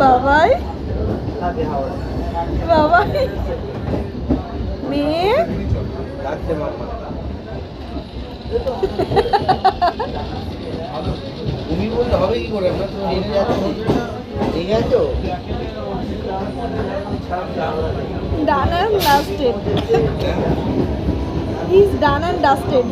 বাবাই বাবাই মেয়ে তুমি বলতে হবে কি করে আমরা তো জেনে যাচ্ছি ঠিক আছে তো done and dusted. He's done and dusted.